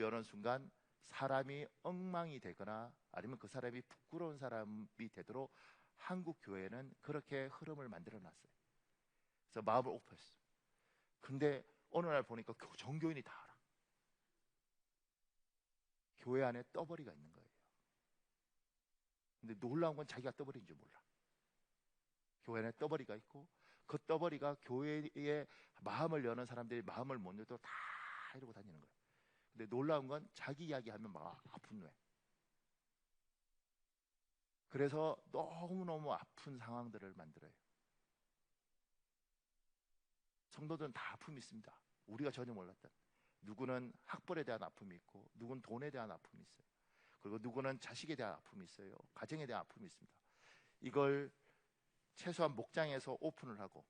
여는 순간 사람이 엉망이 되거나 아니면 그 사람이 부끄러운 사람이 되도록 한국 교회는 그렇게 흐름을 만들어 놨어요. 그래서 마음을 오픈했어요. 근데 어느 날 보니까 정교인이 다 알아. 교회 안에 떠버리가 있는 거예요. 근데 놀라운 건 자기가 떠버린 줄 몰라. 교회 안에 떠버리가 있고 그 떠버리가 교회에 마음을 여는 사람들이 마음을 못 열도록 다 이러고 다니는 거예요. 근데 놀라운 건 자기 이야기하면 막 분노해. 그래서 너무너무 아픈 상황들을 만들어요. 성도들은 다 아픔이 있습니다. 우리가 전혀 몰랐던. 누구는 학벌에 대한 아픔이 있고 누구는 돈에 대한 아픔이 있어요. 그리고 누구는 자식에 대한 아픔이 있어요. 가정에 대한 아픔이 있습니다. 이걸 최소한 목장에서 오픈을 하고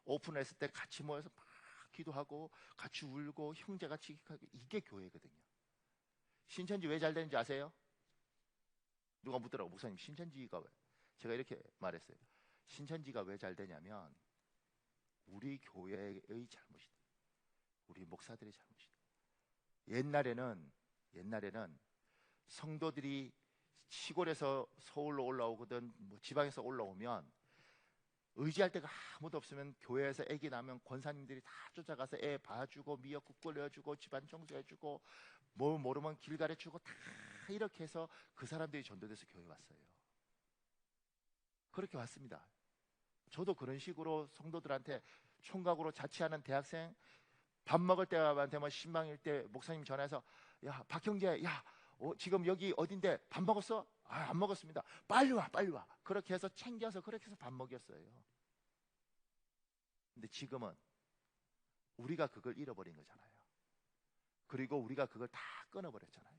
오픈을 했을 때 같이 모여서 막 기도하고 같이 울고 형제같이 이게 교회거든요. 신천지 왜 잘 되는지 아세요? 누가 묻더라고. 목사님 신천지가 왜? 제가 이렇게 말했어요. 신천지가 왜 잘 되냐면 우리 교회의 잘못이다. 우리 목사들의 잘못이다. 옛날에는 성도들이 시골에서 서울로 올라오거든 뭐 지방에서 올라오면 의지할 데가 아무도 없으면 교회에서 아기 나면 권사님들이 다 쫓아가서 애 봐주고 미역국 끓여주고 집안 청소해주고 뭐 모르면 길 가르쳐주고 다 이렇게 해서 그 사람들이 전도돼서 교회 왔어요. 그렇게 왔습니다. 저도 그런 식으로 성도들한테 총각으로 자취하는 대학생 밥 먹을 때가 되면 신방일 때 목사님 전화해서 야 박형제 야 지금 여기 어딘데 밥 먹었어? 안 먹었습니다. 빨리 와 그렇게 해서 챙겨서 그렇게 해서 밥 먹였어요. 근데 지금은 우리가 그걸 잃어버린 거잖아요. 그리고 우리가 그걸 다 끊어버렸잖아요.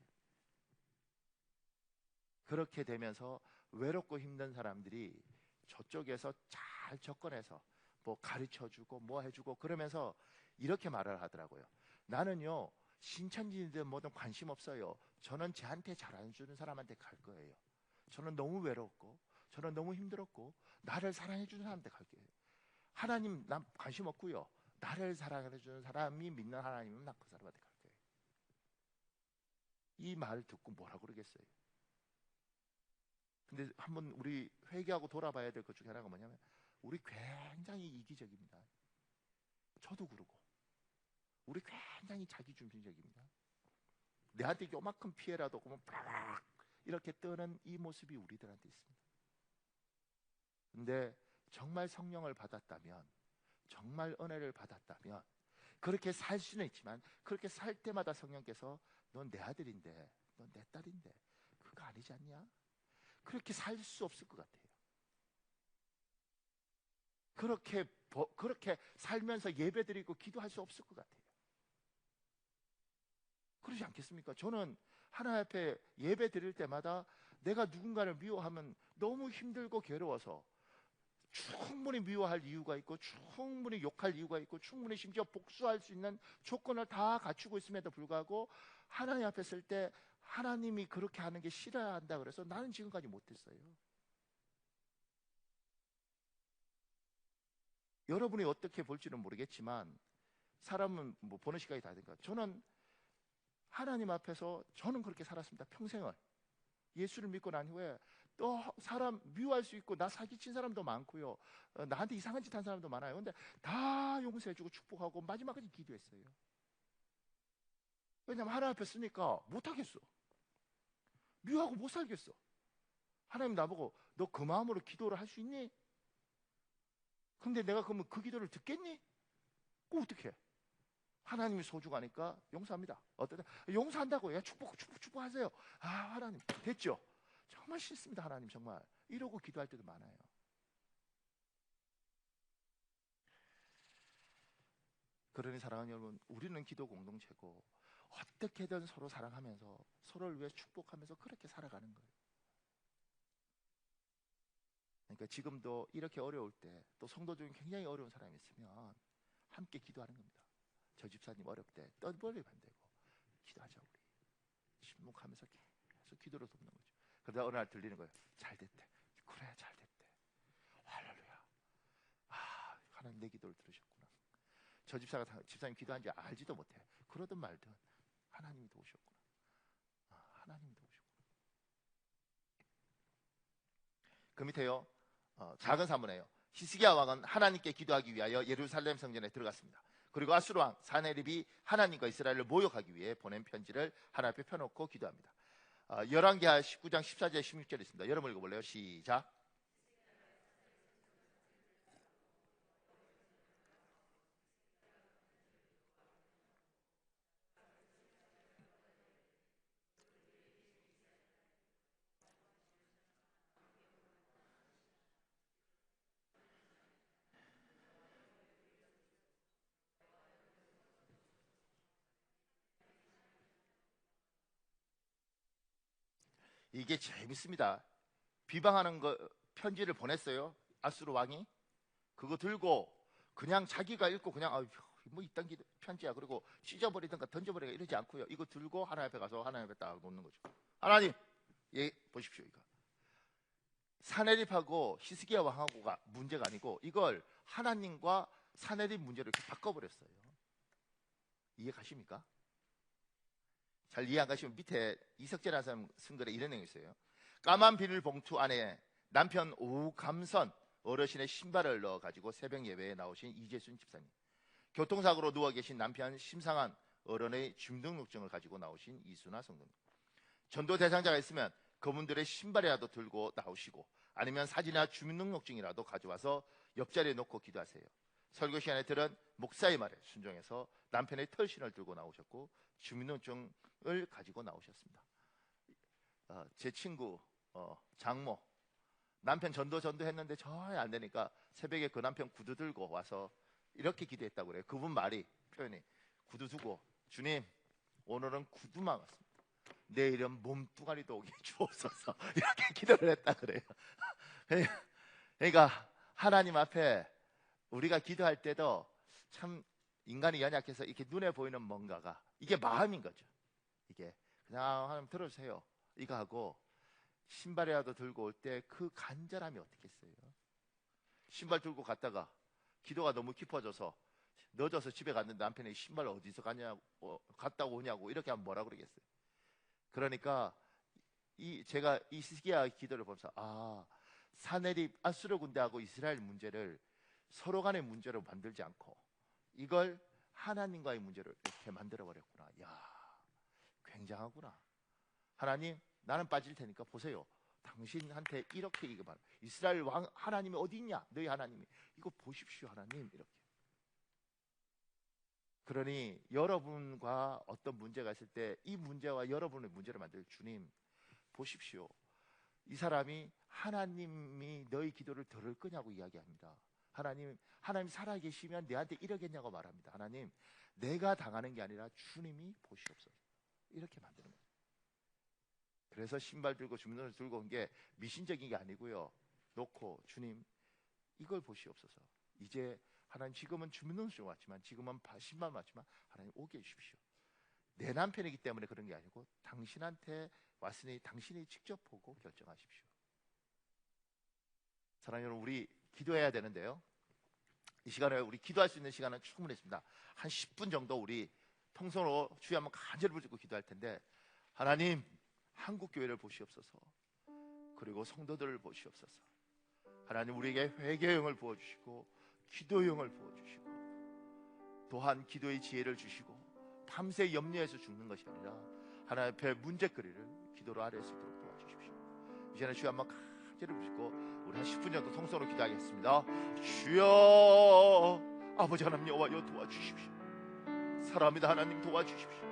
그렇게 되면서 외롭고 힘든 사람들이 저쪽에서 잘 접근해서 뭐 가르쳐주고 뭐 해주고 그러면서 이렇게 말을 하더라고요. 나는요 신천지든 뭐든 관심 없어요. 저는 저한테 잘해주는 사람한테 갈 거예요. 저는 너무 외롭고 저는 너무 힘들었고 나를 사랑해주는 사람한테 갈 거예요. 하나님 난 관심 없고요. 나를 사랑해주는 사람이 믿는 하나님은 난 그 사람한테 갈 거예요. 이 말 듣고 뭐라 그러겠어요. 근데 한번 우리 회개하고 돌아봐야 될 것 중에 하나가 뭐냐면 우리 굉장히 이기적입니다. 저도 그러고 우리 굉장히 자기중심적입니다. 내한테 요만큼 피해라도 그러면 빡 이렇게 뜨는 이 모습이 우리들한테 있습니다. 근데 정말 성령을 받았다면 정말 은혜를 받았다면 그렇게 살 수는 있지만 그렇게 살 때마다 성령께서 넌 내 아들인데 넌 내 딸인데 그거 아니지 않냐? 그렇게 살 수 없을 것 같아요. 그렇게 살면서 예배드리고 기도할 수 없을 것 같아요. 그러지 않겠습니까? 저는 하나님 앞에 예배 드릴 때마다 내가 누군가를 미워하면 너무 힘들고 괴로워서 충분히 미워할 이유가 있고 충분히 욕할 이유가 있고 충분히 심지어 복수할 수 있는 조건을 다 갖추고 있음에도 불구하고 하나님 앞에 설 때 하나님이 그렇게 하는 게 싫어야 한다 그래서 나는 지금까지 못했어요. 여러분이 어떻게 볼지는 모르겠지만 사람은 뭐 보는 시각이 다 되니까 저는 하나님 앞에서 저는 그렇게 살았습니다. 평생을. 예수를 믿고 난 후에 또 사람 미워할 수 있고 나 사기친 사람도 많고요. 나한테 이상한 짓 한 사람도 많아요. 근데 다 용서해주고 축복하고 마지막까지 기도했어요. 왜냐하면 하나님 앞에 쓰니까 못하겠어. 미워하고 못 살겠어. 하나님 나보고 너 그 마음으로 기도를 할 수 있니? 근데 내가 그러면 그 기도를 듣겠니? 그 어떻게? 하나님이 소중하니까 용서합니다. 어떠냐? 용서한다고. 야, 축복하세요. 아, 하나님. 됐죠? 정말 싫습니다, 하나님. 정말. 이러고 기도할 때도 많아요. 그러니 사랑하는 여러분, 우리는 기도 공동체고 어떻게든 서로 사랑하면서 서로를 위해 축복하면서 그렇게 살아가는 거예요. 그러니까 지금도 이렇게 어려울 때 또 성도 중에 굉장히 어려운 사람이 있으면 함께 기도하는 겁니다. 저 집사님 어렵대. 떠벌리면 안 되고 기도하자 우리. 침묵하면서 계속 기도로 돕는 거죠. 그러다 어느 날 들리는 거예요. 잘 됐대. 그래 잘 됐대. 할렐루야. 아 하나님 내 기도를 들으셨구나. 저 집사님 기도한지 알지도 못해. 그러든 말든 하나님이 도우셨구나. 하나님이 도우셨구나. 그 밑에요. 작은 사문이에요. 히스기야 왕은 하나님께 기도하기 위하여 예루살렘 성전에 들어갔습니다. 그리고 아수르 왕 사네립이 하나님과 이스라엘을 모욕하기 위해 보낸 편지를 하나님 앞에 펴놓고 기도합니다. 열왕기하 19장 14절 16절 있습니다. 여러분 읽어볼래요? 시작. 이게 재밌습니다. 비방하는 거 편지를 보냈어요. 아수르 왕이 그거 들고 그냥 자기가 읽고 그냥 뭐 이딴 편지야 그리고 찢어버리든가 던져버리든가 이러지 않고요. 이거 들고 하나님 앞에 가서 하나님 앞에 딱 놓는 거죠. 하나님, 예 보십시오. 이거 사네립하고 히스기야 왕하고가 문제가 아니고 이걸 하나님과 사네립 문제를 이렇게 바꿔버렸어요. 이해 가십니까? 잘 이해 안 가시면 밑에 이석재라는 사람 쓴 글에 이런 내용이 있어요. 까만 비닐 봉투 안에 남편 오감선 어르신의 신발을 넣어가지고 새벽 예배에 나오신 이재순 집사님, 교통사고로 누워 계신 남편 심상한 어른의 주민등록증을 가지고 나오신 이순아 성도님, 전도 대상자가 있으면 그분들의 신발이라도 들고 나오시고 아니면 사진이나 주민등록증이라도 가져와서 옆자리에 놓고 기도하세요. 설교 시간에 들은 목사의 말에 순종해서 남편의 털신을 들고 나오셨고 주민등록증을 가지고 나오셨습니다. 제 친구 장모 남편 전도했는데 전혀 안 되니까 새벽에 그 남편 구두 들고 와서 이렇게 기도했다고 그래요. 그분 말이 표현이 구두 두고 주님 오늘은 구두만 왔습니다. 내일은 몸뚱아리도 오게 주옵소서. 이렇게 기도를 했다 그래요. 그러니까 하나님 앞에 우리가 기도할 때도 참 인간이 연약해서 이렇게 눈에 보이는 뭔가가 이게 마음인 거죠. 이게 그냥 하나님 들어주세요 이거 하고, 신발이라도 들고 올 때 그 간절함이 어떻겠어요? 신발 들고 갔다가 기도가 너무 깊어져서 늦어서 집에 갔는데 남편이 신발 어디서 가냐고, 갔다 오냐고 이렇게 하면 뭐라 그러겠어요? 그러니까 제가 이 시기야 기도를 보면서 사내립 아수르 군대하고 이스라엘 문제를 서로 간의 문제로 만들지 않고 이걸 하나님과의 문제로 이렇게 만들어 버렸구나. 야, 굉장하구나. 하나님, 나는 빠질 테니까 보세요. 당신한테 이렇게 이거 말. 이스라엘 왕 하나님이 어디 있냐? 너희 하나님이. 이거 보십시오, 하나님. 이렇게. 그러니 여러분과 어떤 문제가 있을 때 이 문제와 여러분의 문제를 만들 주님 보십시오. 이 사람이 하나님이 너희 기도를 들을 거냐고 이야기합니다. 하나님 살아계시면 내한테 이러겠냐고 말합니다. 하나님, 내가 당하는 게 아니라 주님이 보시옵소서. 이렇게 만드는 거예요. 그래서 신발 들고 주문을 들고 온 게 미신적인 게 아니고요. 놓고 주님 이걸 보시옵소서. 이제 하나님 지금은 주문을 좀 왔지만 지금은 신발 왔지만 하나님 오게 해주십시오. 내 남편이기 때문에 그런 게 아니고 당신한테 왔으니 당신이 직접 보고 결정하십시오. 사랑하는 여러분, 우리 기도해야 되는데요. 이 시간에 우리 기도할 수 있는 시간은 충분했습니다. 한 10분 정도 우리 통성으로 주여 한번 간절히 붙잡고 기도할 텐데, 하나님 한국교회를 보시옵소서. 그리고 성도들을 보시옵소서. 하나님 우리에게 회개의 영을 부어주시고 기도의 영을 부어주시고 또한 기도의 지혜를 주시고 밤새 염려해서 죽는 것이 아니라 하나님 앞에 문제거리를 기도로 아뢰 수 있도록 도와주십시오. 이제는 주여 한번 간절히 붙잡고 우리 한 10분 정도 통성으로 기도하겠습니다. 주여, 아버지 하나님 여호와여 도와주십시오. 사랑합니다. 하나님 도와주십시오.